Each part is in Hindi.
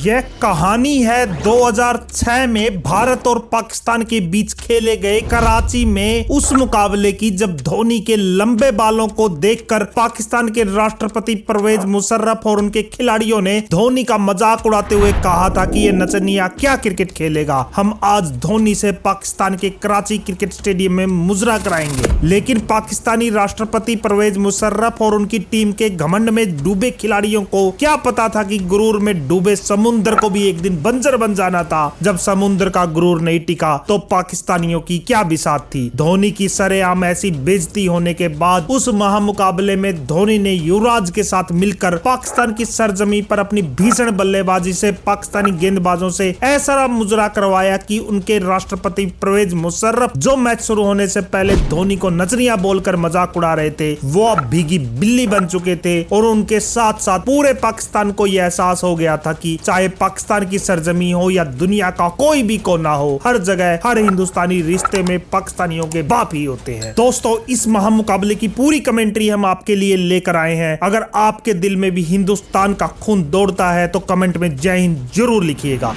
यह कहानी है 2006 में भारत और पाकिस्तान के बीच खेले गए कराची में उस मुकाबले की, जब धोनी के लंबे बालों को देखकर पाकिस्तान के राष्ट्रपति परवेज मुशर्रफ और उनके खिलाड़ियों ने धोनी का मजाक उड़ाते हुए कहा था कि ये नचनिया क्या क्रिकेट खेलेगा, हम आज धोनी से पाकिस्तान के कराची क्रिकेट स्टेडियम में मुजरा कराएंगे। लेकिन पाकिस्तानी राष्ट्रपति परवेज मुशर्रफ और उनकी टीम के घमंड में डूबे खिलाड़ियों को क्या पता था कि गुरूर में डूबे समुद्र को भी एक दिन बंजर बन जाना था। जब समुद्र का गुरूर नहीं टिका तो पाकिस्तानियों की क्या बिसात थी। धोनी की सरेआम ऐसी बेइज्जती होने के बाद उस महामुकाबले में धोनी ने युवराज के साथ मिलकर पाकिस्तान की सरजमी पर अपनी भीषण बल्लेबाजी से पाकिस्तानी गेंदबाजों से ऐसा मुजरा करवाया कि उनके राष्ट्रपति परवेज मुशर्रफ, जो मैच शुरू होने से पहले धोनी को नजरिया बोलकर मजाक उड़ा रहे थे, वो अब भीगी बिल्ली बन चुके थे। और उनके साथ साथ पूरे पाकिस्तान को यह एहसास हो गया था कि चाहे पाकिस्तान की सरजमी हो या दुनिया का कोई भी कोना हो, हर जगह हर हिंदुस्तानी रिश्ते में पाकिस्तानियों के बाप ही होते हैं। दोस्तों, इस महामुकाबले की पूरी कमेंट्री हम आपके लिए लेकर आए हैं। अगर आपके दिल में भी हिंदुस्तान का खून दौड़ता है तो कमेंट में जय हिंद जरूर लिखिएगा।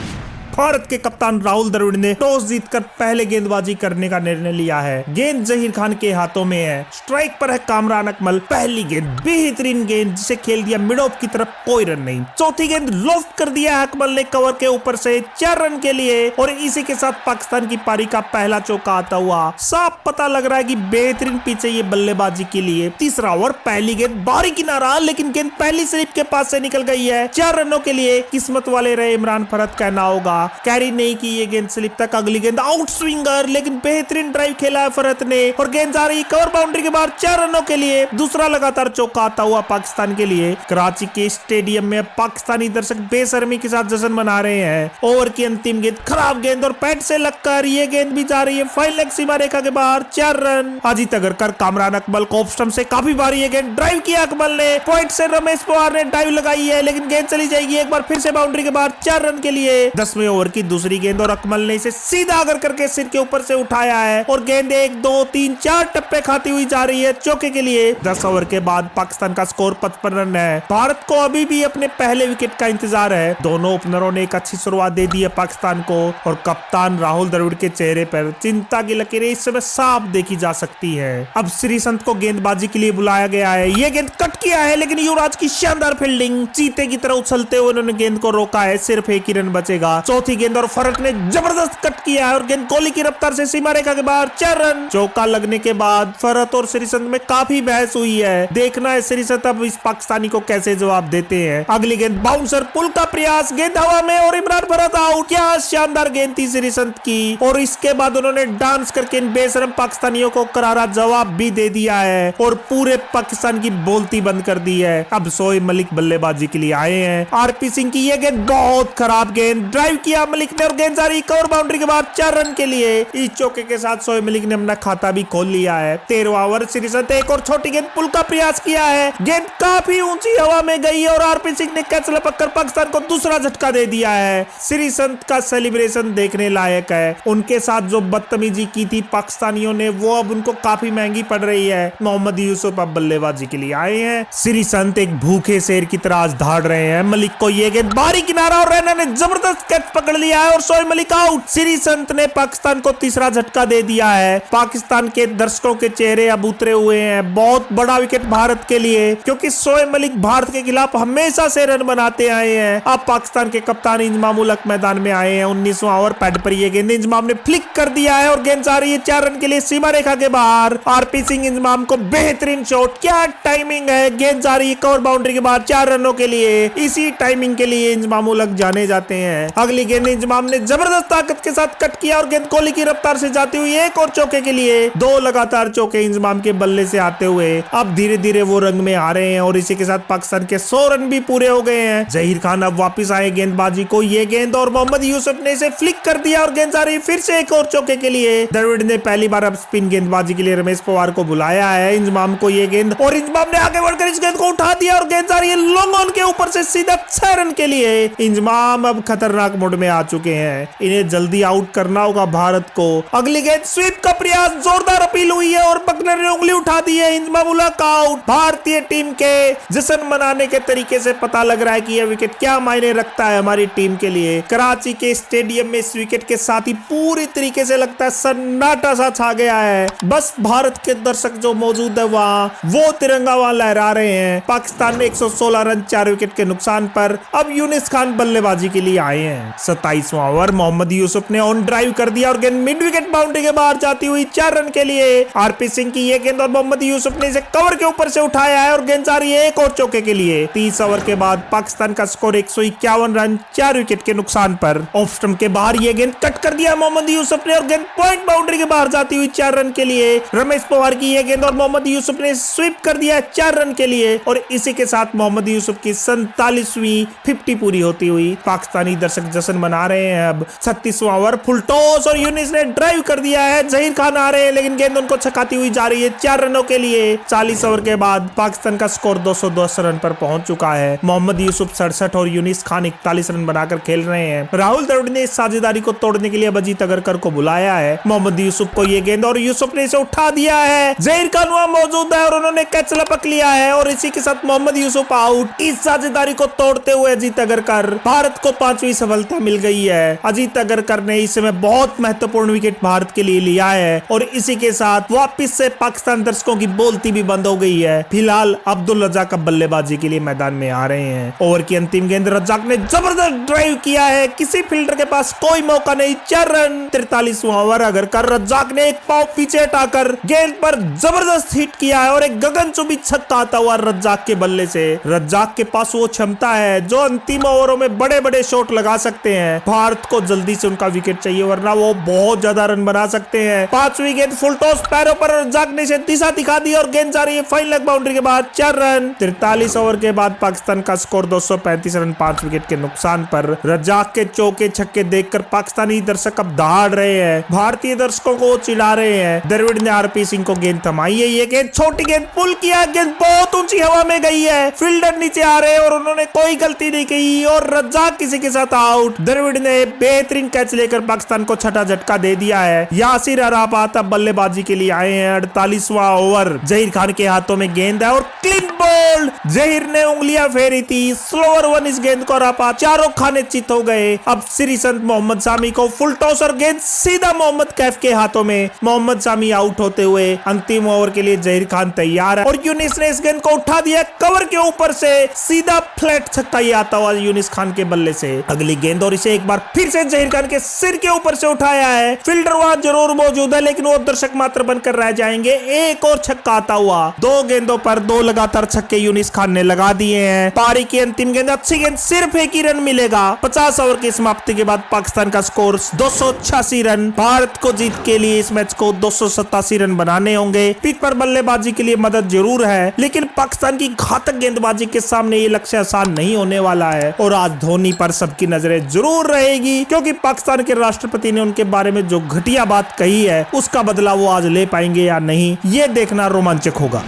भारत के कप्तान राहुल द्रविड़ ने टॉस जीतकर पहले गेंदबाजी करने का निर्णय लिया है। गेंद जहीर खान के हाथों में है। स्ट्राइक पर है कामरान अकमल। पहली गेंद बेहतरीन गेंद, जिसे खेल दिया मिड ऑफ की तरफ, कोई रन नहीं। चौथी गेंद लॉफ्ट कर दिया अकमल ने कवर के ऊपर से 4 रन के लिए। और इसी के साथ पाकिस्तान की पारी का पहला चौका आता हुआ साफ पता लग रहा है कि बेहतरीन पीछे ये बल्लेबाजी के लिए। तीसरा ओवर, पहली गेंद बाहरी किनारा, लेकिन गेंद पहली स्लिप के पास से निकल गई है। 4 रनों के लिए किस्मत वाले रहे इमरान फरहत, कहना होगा। कैरी नहीं की ये गेंद स्लिप तक। अगली गेंद आउट स्विंगर, लेकिन बेहतरीन ड्राइव खेला है फरहत ने और गेंद जा रही कवर बाउंड्री के बाहर। 4 रनों के लिए दूसरा लगातार चौका आता हुआ पाकिस्तान के लिए। कराची के स्टेडियम में पाकिस्तानी दर्शक बेशर्मी के साथ जश्न मना रहे हैं। ओवर की अंतिम गेंद, खराब गेंद और पैड से लगकर ये गेंद भी जा रही है फाइन लेग सीमा रेखा के बाहर। 4 रन। अजीत अगरकर, कामरान अकमल को ऑफ स्टंप से काफी भारी ये गेंद ड्राइव किया अकमल ने। पॉइंट से रमेश पवार ने ड्राइव लगाई है, लेकिन गेंद चली जाएगी एक बार फिर से बाउंड्री के बाहर। 4 रन के लिए। 10वें ओवर की दूसरी गेंद और अकमल ने इसे सीधा अगर करके सिर के ऊपर से उठाया है और गेंद 1 2 3 4 टप्पे खाती हुई जा रही है चौके के लिए। 10 ओवर के बाद पाकिस्तान का स्कोर 55 रन है। भारत को अभी भी अपने पहले विकेट का इंतजार है। दोनों ओपनरों ने एक अच्छी शुरुआत दे दी है पाकिस्तान को और कप्तान राहुल द्रविड़ के चेहरे पर चिंता की लकीरें इस समय साफ देखी जा सकती है। अब श्रीसंत को गेंदबाजी के लिए बुलाया गया है। ये गेंद कट किया है, लेकिन युवराज की शानदार फील्डिंग, चीते की तरह उछलते हुए उन्होंने गेंद को रोका है। सिर्फ 1 ही रन बचेगा। चौथी गेंद और फरहत ने जबरदस्त कट किया है और गेंद गोली की रफ्तार से सीमा रेखा के बाहर। 4 रन। चौका लगने के बाद फरहत और श्रीसंत में काफी बहस हुई है। देखना है श्रीसंत अब इस पाकिस्तानी को कैसे जवाब देते हैं। अगली गेंद बाउंसर पुल का प्रयास, गेंद हवा में और इमरान फरहत आउट। क्या शानदार गेंद थी श्रीसंत की। और इसके बाद उन्होंने डांस करके इन बेशरम पाकिस्तानियों को करारा जवाब भी दे दिया है और पूरे पाकिस्तान की बोलती बंद कर दी है। अब शोएब मलिक बल्लेबाजी के लिए आए हैं। आरपी सिंह की यह गेंद बहुत खराब गेंद, ड्राइव किया मलिक ने और गेंद जा रही कवर बाउंड्री के बाद। 4 रन के लिए। इस चौके के साथ शोएब मलिक ने अपना खाता भी खोल लिया है। 13वां ओवर, श्रीसंत एक और छोटी गेंद पुल का प्रयास किया है। गेंद काफी ऊंची हवा में गई और आरपी सिंह ने कैच लपककर पाकिस्तान को दूसरा झटका दे दिया है। श्रीसंत का सेलिब्रेशन देखने लायक है। उनके साथ जो बदतमीजी की थी पाकिस्तानियों ने, वो अब उनको काफी महंगी पड़ रही है। मोहम्मद यूसुफ अब बल्लेबाजी के लिए आए हैं। श्रीसंत एक भूखे शेर की तरह आज धाड़ रहे हैं। मलिक को ये गेंद बाहरी किनारा और रैना ने जबरदस्त कैच पकड़ लिया है और शोएब मलिक आउट। श्रीसंत ने पाकिस्तान को तीसरा झटका दे दिया है। पाकिस्तान के दर्शकों के चेहरे अब उतरे हुए हैं। बहुत बड़ा विकेट भारत के लिए, क्योंकि शोएब मलिक भारत के खिलाफ हमेशा से रन बनाते आए हैं। अब पाकिस्तान के कप्तान इंजमाम उल हक मैदान में आए हैं। 19वां ओवर, पैड पर यह गेंद इंजमाम ने फ्लिक कर दिया है और गेंद जा रही है 4 रन के लिए सीमा रेखा के बाहर। आरपी सिंह इंजमाम को बेहतरीन शॉट, क्या टाइमिंग है। गेंद जा रही है कवर बाउंड्री के बाहर। 4 रनों के लिए। इसी टाइमिंग के लिए इंजमाम उल हक जाने जाते हैं। अगली गेंद इंजमाम ने जबरदस्त ताकत के साथ कट किया और गेंद कोहली की रफ्तार से जाती हुई एक और चौके के लिए। 2 लगातार चौके इंजमाम के बल्ले से आते हुए अब धीरे धीरे वो रंग में आ रहे हैं और इसी के साथ पाकिस्तान के 100 रन भी पूरे हो गए हैं। जहीर खान अब वापस आए गेंदबाजी को। ये गेंद और मोहम्मद यूसुफ ने इसे फ्लिक कर दिया और गेंद जा रही फिर से एक और चौके के लिए। द्रविड़ ने पहली बार अब स्पिन गेंदबाजी के लिए रमेश पवार को बुलाया है। इंजमाम को ये गेंद और इंजमाम ने आगे बढ़कर इस गेंद को उठा दिया और गेंद जा रही है लॉन्ग ऑन के ऊपर से सीधा 6 रन के लिए। इंजमाम अब खतरनाक मोड़ मोड में आ चुके हैं। इन्हें जल्दी आउट करना होगा भारत को। अगली गेंद स्वीप का प्रयास, जोरदार अपील हुई है और बकनर ने उंगली उठा दी है। इंजमामुल्लाह का आउट। भारतीय टीम के जश्न मनाने के तरीके से पता लग रहा है कि यह विकेट क्या मायने रखता है हमारी टीम के लिए। कराची के स्टेडियम में इस विकेट के साथ ही पूरी तरीके से लगता है सन्नाटा सा छा गया है। बस भारत के दर्शक जो मौजूद है वहां, वो तिरंगा वहां लहरा रहे हैं। पाकिस्तान ने 116 रन 4 विकेट के नुकसान पर अब यूनिस खान बल्लेबाजी के लिए आए हैं। 27वां ओवर मोहम्मद यूसुफ ने ऑन ड्राइव कर दिया और गेंद मिड विकेट बाउंड्री के बाहर जाती हुई 4 रन के लिए। आरपी सिंह की ये गेंद और मोहम्मद यूसुफ ने इसे कवर के ऊपर से उठाया है और गेंद जा रही है एक और चौके के लिए। 30 ओवर के बाद पाकिस्तान का स्कोर 151 रन 4 विकेट के नुकसान पर। ऑफ स्टंप के बाहर ये गेंद कट कर दिया मोहम्मद यूसुफ ने और गेंद पॉइंट बाउंड्री के बाहर जाती हुई 4 रन के लिए। रमेश पवार की ये गेंद और मोहम्मद यूसुफ ने स्वीप कर दिया 4 रन के लिए और इसी के साथ मोहम्मद यूसुफ की 47वीं 50 पूरी होती हुई पाकिस्तानी दर्शक जश्न मना रहे हैं। अब 36वां ओवर फुल टॉस और यूनिस ने ड्राइव कर दिया है। जहीर खान आ रहे हैं लेकिन गेंद उनको छकाती हुई जा रही है 4 रनों के लिए। 40 ओवर के बाद पाकिस्तान का स्कोर 210 रन पर पहुंच चुका है। मोहम्मद यूसुफ 67 और यूनिस खान 41 रन बनाकर खेल रहे हैं। राहुल द्रविड़ ने इस साझेदारी को तोड़ने के लिए अजीत अगरकर को बुलाया है। मोहम्मद यूसुफ को ये गेंद और यूसुफ ने इसे उठा दिया है। जहीर खान वहां मौजूद है और उन्होंने कैच लपक लिया है और इसी के साथ मोहम्मद यूसुफ आउट। इस साझेदारी को तोड़ते हुए अजीत अगरकर, भारत को 5वीं सफलता मिल गई है। अजीत अगरकर ने इस समय बहुत महत्वपूर्ण विकेट भारत के लिए लिया है और इसी के साथ वापिस से पाकिस्तान दर्शकों की बोलती भी बंद हो गई है। फिलहाल अब्दुल रज्जाक अब बल्लेबाजी के लिए मैदान में आ रहे हैं। ओवर की अंतिम गेंद रज्जाक ने जबरदस्त ड्राइव किया है, किसी फील्डर के पास कोई मौका नहीं। 4 रन। 43वां ओवर अगरकर, रज्जाक ने एक पांव पीछे हटाकर गेंद पर जबरदस्त हिट किया है और एक गगनचुंबी छक्का आता हुआ रज्जाक के बल्ले से। रज्जाक के पास वो क्षमता है जो अंतिम ओवरों में बड़े बड़े शॉट लगा सकते हैं। भारत को जल्दी से उनका विकेट चाहिए वरना वो बहुत ज्यादा रन बना सकते हैं। 5वीं गेंद फुल टॉस, पैरों पर रज्जाक ने इसे दिशा दिखा दी और गेंद जा रही है फाइन लेग बाउंड्री के बाद 4 रन। 43 ओवर के बाद पाकिस्तान का स्कोर 235 रन 5 विकेट के नुकसान पर। रज्जाक के चौके छक्के देखकर पाकिस्तानी दर्शक अब दहाड़ रहे हैं। भारतीय दर्शकों को चिढ़ा रहे हैं। द्रविड़ ने आरपी सिंह को गेंद थमाई है। ये गेंद छोटी गेंद पुल किया, गेंद बहुत ऊंची हवा में गई है। फील्डर नीचे आ रहे हैं और उन्होंने कोई गलती नहीं की और रज्जाक किसी के साथ आउट। द्रविड़ ने बेहतरीन कैच लेकर पाकिस्तान को छठा झटका दे दिया है। यासिर अराफात अब बल्लेबाजी के लिए आए हैं। 48वां ओवर, जहीर खान के हाथों में गेंद है और क्लीन बॉल। जहीर ने उंगलियां फेरी थी, स्लोअर वन इस गेंद को अराफात चारों खाने चित हो गए। अब श्री संत मोहम्मद सामी को फुल टॉस और गेंद सीधा मोहम्मद कैफ के हाथों में। मोहम्मद सामी आउट होते हुए अंतिम ओवर के लिए जहीर खान तैयार है और यूनिस ने इस गेंद को उठा दिया कवर के ऊपर से। सीधा फ्लैट छक्का ये आता हुआ यूनिस खान के बल्ले से। अगली गेंद और इसे एक बार फिर से जहीर खान के सिर के ऊपर से उठाया है। फील्डर वहां जरूर मौजूद है लेकिन वो दर्शक मात्र बनकर रह जाएंगे। एक और छक्का आता हुआ। 2 गेंदों पर 2 लगातार छक्के यूनिस खान ने लगा दिए हैं। पारी की अंतिम गेंद, अच्छी गेंद, सिर्फ एक ही रन मिलेगा। 50 ओवर की समाप्ति के बाद पाकिस्तान का स्कोर 286 रन। भारत को जीत के लिए इस मैच को 287 रन बनाने होंगे। पिच पर बल्लेबाजी के लिए मदद जरूर है लेकिन पाकिस्तान की घातक गेंदबाजी के सामने ये लक्ष्य आसान नहीं होने वाला है और आज धोनी पर सबकी नजरें जरूर रहेगी क्योंकि पाकिस्तान के राष्ट्रपति ने उनके बारे में जो घटिया बात कही है उसका बदला वो आज ले पाएंगे या नहीं, ये देखना रोमांचक होगा।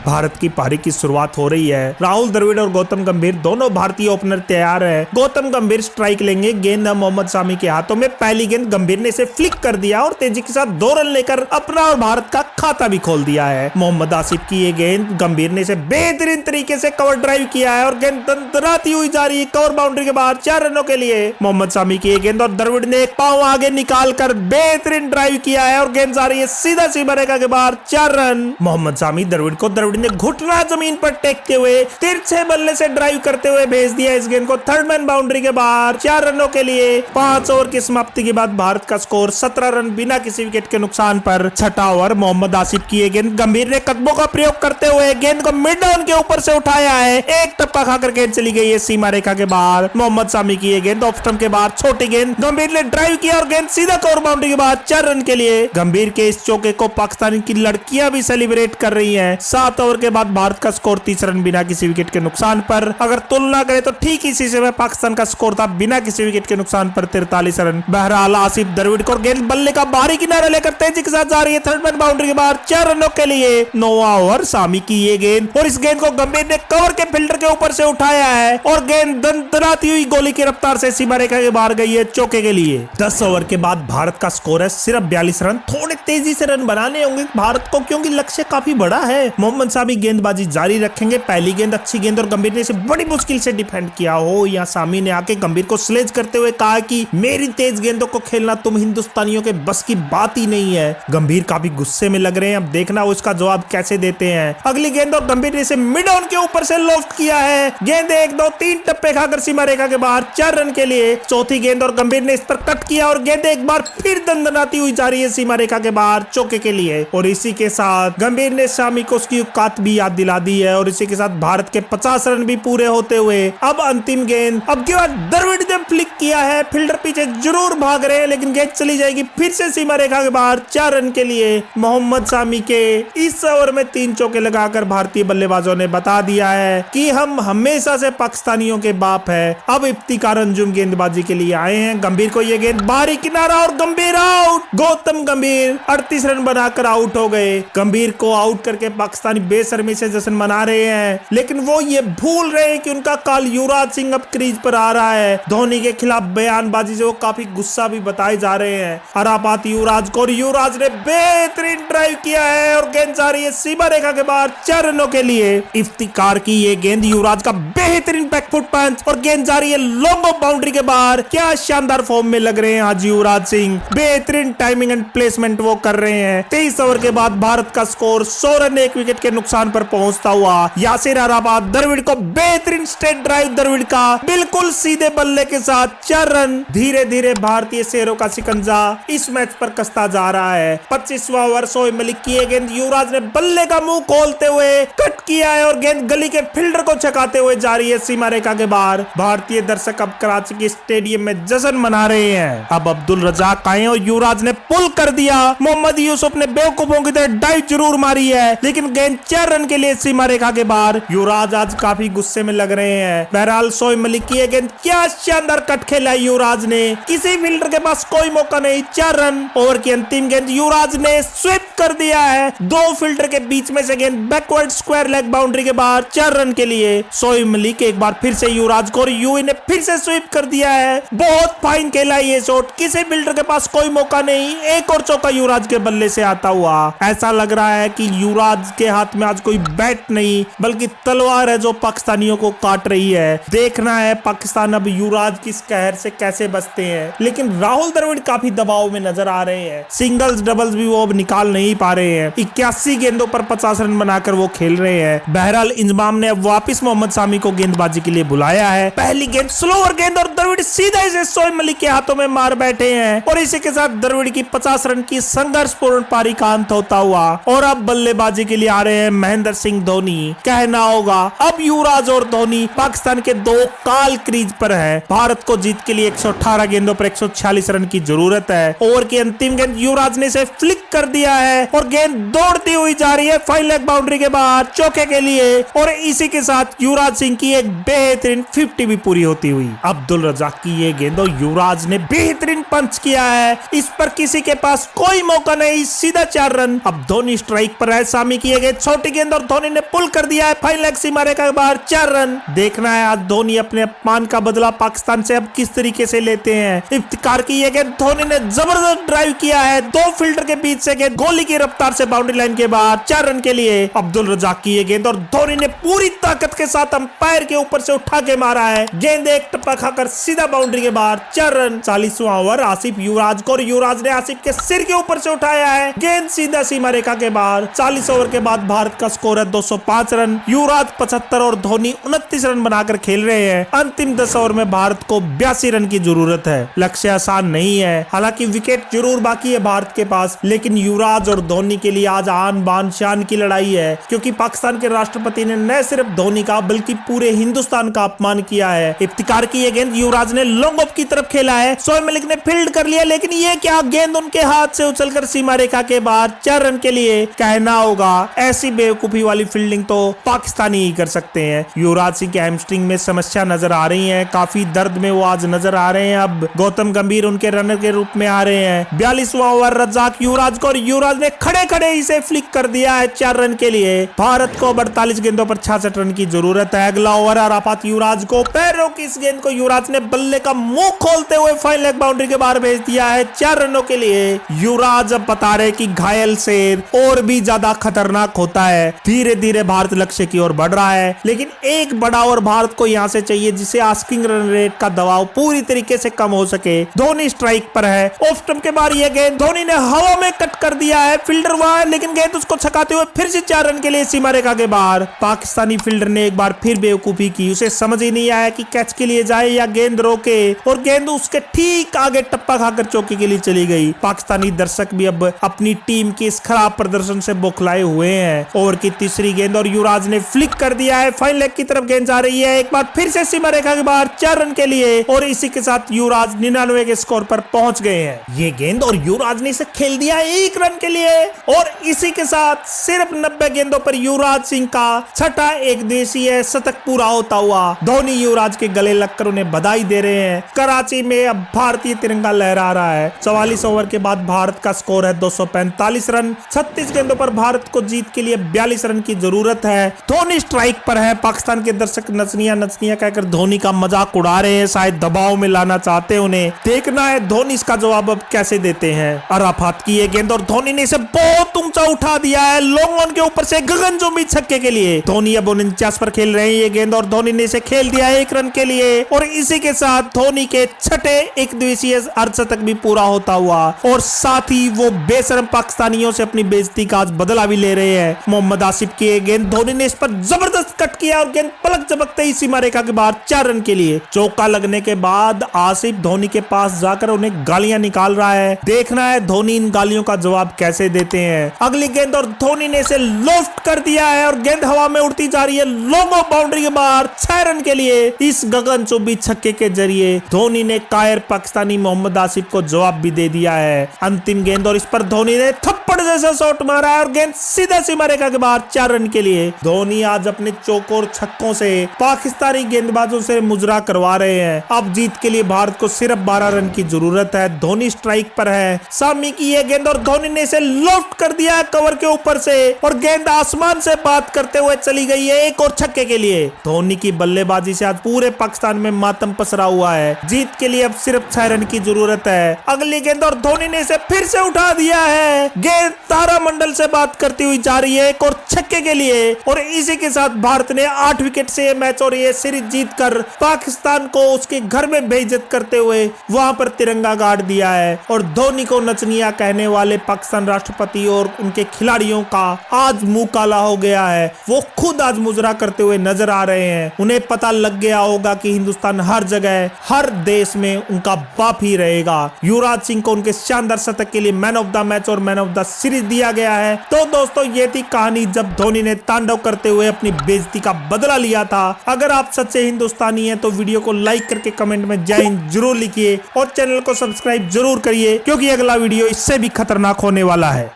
भारत की पारी की शुरुआत हो रही है। राहुल द्रविड़ और गौतम गंभीर दोनों भारतीय ओपनर तैयार है। गौतम गंभीर स्ट्राइक लेंगे। गेंद मोहम्मद सामी के हाथों में। पहली गेंद गंभीर ने इसे फ्लिक कर दिया और तेजी के साथ 2 रन लेकर अपना और भारत का खाता भी खोल दिया है। मोहम्मद आसिफ की ये गेंद, गंभीर ने इसे बेहतरीन तरीके से कवर ड्राइव किया है और गेंद दंदराती हुई जा रही है कवर बाउंड्री के बाहर 4 रनों के लिए। मोहम्मद सामी की ये गेंद और द्रविड़ ने एक पांव आगे निकाल कर बेहतरीन ड्राइव किया है और गेंद जा रही है सीधा सीमा रेखा के बाहर 4 रन। मोहम्मद सामी द्रविड़ को, द्रविड़ ने घुटना जमीन पर टेकते हुए तिरछे बल्ले से ड्राइव करते हुए भेज दिया इस गेंद को थर्ड मैन बाउंड्री के बाहर 4 रनों के लिए। 5 ओवर की समाप्ति के बाद भारत का स्कोर 17 रन बिना किसी विकेट के नुकसान पर। छठा ओवर, मोहम्मद आसिफ की ये गेंद, गंभीर ने कदमों का प्रयोग करते हुए गेंद को मिड डाउन के ऊपर से उठाया है। एक टप्पा खाकर गेंद चली गई है सीमा रेखा के बाहर। मोहम्मद सामी की ये गेंद ऑफ स्टंप के बाहर, छोटी गेंद, गंभीर ने ड्राइव किया और गेंद सीधा कवर बाउंड्री के बाहर 4 रन के लिए। गंभीर के इस चौके को पाकिस्तान की लड़कियां भी सेलिब्रेट कर रही है। 7 ओवर के बाद भारत का स्कोर 30 रन बिना किसी विकेट के नुकसान पर। अगर तुलना करें तो ठीक इसी समय पाकिस्तान का स्कोर था बिना किसी विकेट के नुकसान पर 43 रन। बहरहाल आसिफ द्रविड़ को गेंद बल्ले का बाहरी किनारा लेकर तेजी के साथ जा रही है, थर्ड मैन बाउंड्री के बाहर 4 रनों के लिए। 9वां ओवर सामी की ये गेंद और इस गेंद को गंभीर ने कवर के फील्डर के ऊपर से उठाया है और गेंद दंदनाती हुई गोली की रफ्तार से सीमा रेखा के बाहर गई है चौके के लिए। 10 ओवर के बाद भारत का स्कोर है सिर्फ 42 रन। थोड़े तेजी से रन बनाने होंगे भारत को क्योंकि लक्ष्य काफी बड़ा है। मोहम्मद सामी गेंदबाजी जारी रखेंगे। पहली गेंद अच्छी गेंद और गंभीर ने इसे बड़ी मुश्किल से डिफेंड किया हो। यहाँ सामी ने आके गंभीर को स्लेज करते हुए कहा कि मेरी तेज गेंदों को खेलना तुम हिंदुस्तानियों के बस की बात ही नहीं है। गंभीर काफी गुस्से में लग रहे हैं, अब देखना वो इसका जवाब कैसे देते हैं। अगली गेंद और गंभीर ने इसे मिड ऑन के ऊपर से लॉफ्ट किया है। गेंद 1 2 3 टप्पे खाकर सीमा रेखा के बाहर 4 रन के लिए। चौथी गेंद और गंभीर ने इस पर कट किया और गेंद एक बार फिर दंदनाती हुई जा रही है सीमा रेखा के बाहर चौके के लिए। और इसी के साथ गंभीर ने सामी को उसकी औकात भी याद दिला दी है और इसी के साथ भारत के 50 रन भी पूरे होते हुए अब अंतिम गेंद। अब के बाद द्रविड़ ने फ्लिक किया है, फील्डर पीछे जरूर भाग रहे हैं लेकिन गेंद चली जाएगी फिर से सीमा रेखा के बाहर 4 रन के लिए। मोहम्मद सामी के इस ओवर में 3 चौके लगाकर भारतीय बल्लेबाजों ने बता दिया है कि हम हमेशा से पाकिस्तानियों के बाप है। अब इफ्तिकार अंजुम गेंदबाजी के लिए आए हैं। गंभीर को ये गेंद बाहरी किनारा और गंभीर आउट। गौतम गंभीर 38 रन बनाकर आउट हो गए। गंभीर को आउट करके पाकिस्तानी बेशर्मी से जश्न मना रहे हैं लेकिन वो ये भूल रहे हैं कि उनका काल युवराज सिंह अब क्रीज पर आ रहा है। धोनी के खिलाफ बयानबाजी से वो काफी गुस्सा भी बताए जा रहे हैं। हरापात युवराज को, युवराज ने बेहतरीन ड्राइव किया है और गेंद जा रही है सीमा रेखा के बाहर 4 रनों के लिए। इफ्तिकार की ये गेंद, युवराज का बेहतरीन बैकफुट पंच और गेंद जा रही है लॉन्ग ऑफ बाउंड्री के बाहर। क्या शानदार फॉर्म में लग रहे हैं आज युवराज सिंह, बेहतरीन टाइमिंग एंड प्लेसमेंट वो कर रहे हैं। 23 ओवर के बाद भारत का स्कोर 100 रन 1 विकेट के नुकसान पर पहुंचता हुआ। यासिर अराफात द्रविड़ को बेहतरीन स्ट्रेट ड्राइव द्रविड़ का बिल्कुल सीधे बल्ले के साथ 4 रन। धीरे धीरे भारतीय शेरों का शिकंजा इस मैच पर कसता जा रहा है। 25वां ओवर शोएब मलिक की ये गेंद युवराज ने बल्ले का मुंह खोलते हुए कट किया है और गेंद गली के फील्डर को छकाते हुए जा रही है सीमा रेखा के बाहर। भारतीय दर्शक अब कराची के स्टेडियम में जश्न मना रहे हैं। अब अब्दुल रजाक आए और युवराज ने पुल कर दिया। मोहम्मद यूसुफ ने बेवकूफों की तरह डाइव जरूर मारी है लेकिन गेंद 4 रन के लिए सीमा रेखा के बाहर। युवराज आज काफी गुस्से में लग रहे हैं। बहरहाल शोएब मलिक की गेंद, क्या शानदार कट खेला युवराज ने, किसी फील्डर के पास कोई मौका नहीं, 4 रन। ओवर की अंतिम गेंद युवराज ने स्वीप कर दिया है, 2 फील्डर के बीच में से गेंद बैकवर्ड स्क्वायर लेग बाउंड्री के बाहर 4 रन के लिए। शोएब मलिक एक बार फिर से युवराज को, यूवी ने फिर से स्वीप कर दिया है। बहुत फाइन खेला ये शॉट, किसी फील्डर के पास कोई मौका नहीं। एक और चौका युवराज के बल्ले से आता हुआ। ऐसा लग रहा है कि युवराज के हाथ में आज कोई बैट नहीं बल्कि तलवार है जो पाकिस्तानियों को काट रही है। देखना है पाकिस्तान अब युवराज की इस कहर से कैसे बचते हैं। लेकिन राहुल द्रविड़ काफी दबाव में नजर आ रहे हैं। सिंगल्स डबल्स भी वो अब निकाल नहीं पा रहे हैं। 81 गेंदों पर 50 रन बनाकर वो खेल रहे हैं। बहरहाल इंजमाम ने अब वापिस मोहम्मद सामी को गेंदबाजी के लिए बुलाया है। पहली गेंद स्लोअर गेंद और द्रविड़ सीधा इसे शोएब मलिक के हाथों में मार बैठे हैं और इसी के साथ द्रविड़ की 50 रन की संघर्षपूर्ण पारी का अंत होता हुआ। और अब बल्लेबाजी के लिए आ रहे हैं महेंद्र सिंह धोनी। कहना होगा अब युवराज और धोनी पाकिस्तान के 2 काल क्रीज पर है। भारत को जीत के लिए 118 गेंदों पर 146 रन की जरूरत है। ओवर की अंतिम गेंद युवराज ने इसे फ्लिक कर दिया है और गेंद दौड़ती हुई जा रही है फाइन लेग बाउंड्री के बाहर चौके के लिए। और इसी के साथ युवराज सिंह की एक बेहतरीन 50 भी पूरी होती हुई। अब्दुल रजाक की ये गेंद और युवराज ने बेहतरीन पंच किया है, इस पर किसी के पास कोई मौका नहीं, सीधा 4 रन। अब धोनी स्ट्राइक पर है। सामी की ये छोटी गेंद और धोनी ने पुल कर दिया है फाइन लेग सीमा रेखा के बाहर 4 रन। देखना है आज धोनी अपने अपमान का बदला पाकिस्तान से अब किस तरीके से लेते हैं। इफ्तिकार की ये गेंद धोनी ने जबरदस्त ड्राइव किया है, 2 फील्डर के बीच से गेंद गोली की रफ्तार से बाउंड्री लाइन के बाहर 4 रन के लिए। अब्दुल रजाक की ये गेंद और धोनी ने पूरी ताकत के साथ अंपायर के ऊपर से उठा के मारा है। गेंद एक टप्पा खाकर सीधा बाउंड्री के बाहर 4 रन। 40वां ओवर आसिफ युवराज को, युवराज ने आसिफ के सिर के ऊपर से उठाया है, गेंद सीधा सीमा रेखा के बाहर। 40 ओवर के बाद भारत का स्कोर है 205 रन। युवराज 75 और धोनी 29 रन बनाकर खेल रहे हैं। अंतिम 10 ओवर में भारत को 82 रन की जरूरत है। लक्ष्य आसान नहीं है, हालांकि विकेट जरूर बाकी है भारत के पास, लेकिन युवराज और धोनी के लिए आज आन बान शान की लड़ाई है, क्योंकि पाकिस्तान के राष्ट्रपति ने न सिर्फ धोनी का बल्कि पूरे हिंदुस्तान का अपमान किया है। इफ्तिकार की यह गेंद युवराज ने लॉन्ग ऑफ की तरफ खेला है, शोएब मलिक ने फील्ड कर लिया, लेकिन ये क्या, गेंद उनके हाथ से उछलकर सीमा रेखा के बाहर 4 रन के लिए। कहना होगा ऐसी बेवकूफी वाली फील्डिंग तो पाकिस्तानी ही कर सकते हैं। युवराज सिंह के हैमस्ट्रिंग में समस्या नजर आ रही है, काफी दर्द में वो आज नजर आ रहे हैं। अब गौतम गंभीर उनके रनर के रूप में आ रहे हैं। 42वां ओवर रज्जाक युवराज को, और युवराज ने खड़े खड़े इसे फ्लिक कर दिया है 4 रन के लिए। भारत को 48 गेंदों पर 66 रन की जरूरत है। अगला ओवर अराफात युवराज को, पैरों की इस गेंद को युवराज ने बल्ले का मुंह खोलते हुए फाइन लेग बाउंड्री के बाहर भेज दिया है 4 रनों के लिए। युवराज अब बता रहे कि घायल शेर और भी ज्यादा खतरनाक होता है। धीरे धीरे भारत लक्ष्य की ओर बढ़ रहा है, लेकिन एक बड़ा ओवर भारत को यहां से चाहिए जिसे आस्किंग रन रेट का दबाव पूरी तरीके से कम हो सके। धोनी स्ट्राइक पर है, ऑफ स्टंप के बाहर यह गेंद धोनी ने हवा में कट कर दिया है। फील्डर वहां है, लेकिन गेंद उसको छकाते हुए फिर से 4 रन के लिए सीमा रेखा के बाहर। पाकिस्तानी फील्डर ने एक बार फिर बेवकूफी की, उसे समझ ही नहीं आया कि कैच के लिए जाए या गेंद रोके, और गेंद उसके ठीक आगे टप्पा खाकर चौके के लिए चली गई। पाकिस्तानी दर्शक भी अब अपनी टीम के इस खराब प्रदर्शन से बौखलाए हुए हैं। ओवर की तीसरी गेंद और युवराज ने फ्लिक कर दिया है, फाइन लेग की तरफ गेंद जा रही है, एक बार फिर से सीमा रेखा के बाहर 4 रन के लिए, और इसी के साथ युवराज 99 के स्कोर पर पहुंच गए हैं। ये गेंद और युवराज ने इसे खेल दिया 1 रन के लिए, और इसी के साथ सिर्फ 90 गेंदों पर युवराज सिंह का छठा एक दिवसीय शतक पूरा होता हुआ। धोनी युवराज के गले लगकर उन्हें बधाई दे रहे हैं। कराची में अब भारतीय तिरंगा लहरा रहा है। 44 ओवर के बाद भारत का स्कोर है 245 रन। 36 गेंदों पर भारत को जीत के लिए 42 रन की जरूरत है। धोनी स्ट्राइक पर है। पाकिस्तान के दर्शक नचनिया नचनिया कहकर धोनी का मजाक उड़ा रहे हैं, शायद दबाव में लाना चाहते हैं उन्हें। देखना है धोनी इसका जवाब अब कैसे देते हैं। अराफात की ये गेंद और धोनी ने इसे बहुत ऊंचा उठा दिया है, लॉन्ग ऑन के ऊपर से गगनचुंबी छक्के के लिए। धोनी अब 49 पर खेल रहे हैं ये गेंद, और धोनी ने इसे खेल दिया 1 रन के लिए, और इसी के साथ धोनी के छठे एक दिवसीय अर्धशतक भी पूरा होता हुआ, और साथ ही वो बेशर्म पाकिस्तानियों से अपनी बेइज्जती का आज बदला भी ले रहे हैं। मोहम्मद आसिफ की गेंद, धोनी ने इस पर जबरदस्त कट किया और गेंद पलक झपकते ही सीमा रेखा के बाहर 4 रन के लिए। चौका लगने के बाद आसिफ धोनी के पास जाकर उन्हें गालियां निकाल रहा है। देखना है धोनी इन गालियों का जवाब कैसे देते हैं। अगली गेंद और धोनी ने इसे लोफ्ट कर दिया है, और गेंद हवा में उड़ती जा रही है लॉन्ग ऑफ बाउंड्री के बाहर 6 रन के लिए। इस गगनचुंबी छक्के के जरिए धोनी ने कायर पाकिस्तानी मोहम्मद आसिफ को जवाब भी दे दिया है। अंतिम गेंद और इस पर धोनी ने थप्पड़ जैसा शॉट मारा है, और गेंद सीधा सीमा रेखा के बाहर 4 रन के लिए। धोनी आज अपने चौकों और छक्कों से पाकिस्तानी गेंदबाजों से मुजरा करवा रहे हैं। अब जीत के लिए भारत को सिर्फ 12 रन की जरूरत है। धोनी स्ट्राइक पर है। सामी की यह गेंद और धोनी ने इसे लोफ्ट कर दिया है कवर के ऊपर से, और गेंद आसमान से बात करते हुए चली गई है 1 और छक्के के लिए। धोनी की बल्लेबाजी से आज पूरे पाकिस्तान में मातम पसरा हुआ है। जीत के लिए अब सिर्फ 6 रन की जरूरत है। अगली गेंद और धोनी ने इसे फिर से उठा दिया है। गेंद तारामंडल से बात करती हुई जा रही है 1 और छक्के के लिए, और इसी के साथ भारत ने 8 विकेट से मैच और ये सीरीज जीतकर पाकिस्तान को उसके घर में बेइज्जत करते हुए वहां पर तिरंगा गाड़ दिया है। और धोनी को नचनिया कहने वाले पाकिस्तान राष्ट्रपति और उनके खिलाड़ियों का आज मुंह काला हो गया है। वो खुद आज मुजरा करते हुए नजर आ रहे हैं। उन्हें पता लग गया होगा कि हिंदुस्तान हर जगह हर देश में उनका बाप ही रहेगा। युवराज सिंह को उनके शानदार शतक के लिए मैन ऑफ द मैच और मैन ऑफ द सीरीज दिया गया है। तो दोस्तों ये थी कहानी जब धोनी ने तांडव करते हुए अपनी बेइज्जती का बदला लिया था। अगर आप सच्चे हिंदुस्तानी हैं तो वीडियो को लाइक करके कमेंट में जय हिंद जरूर लिखिए, और चैनल को सब्सक्राइब जरूर करिए, क्योंकि अगला वीडियो इससे भी खतरनाक होने वाला है।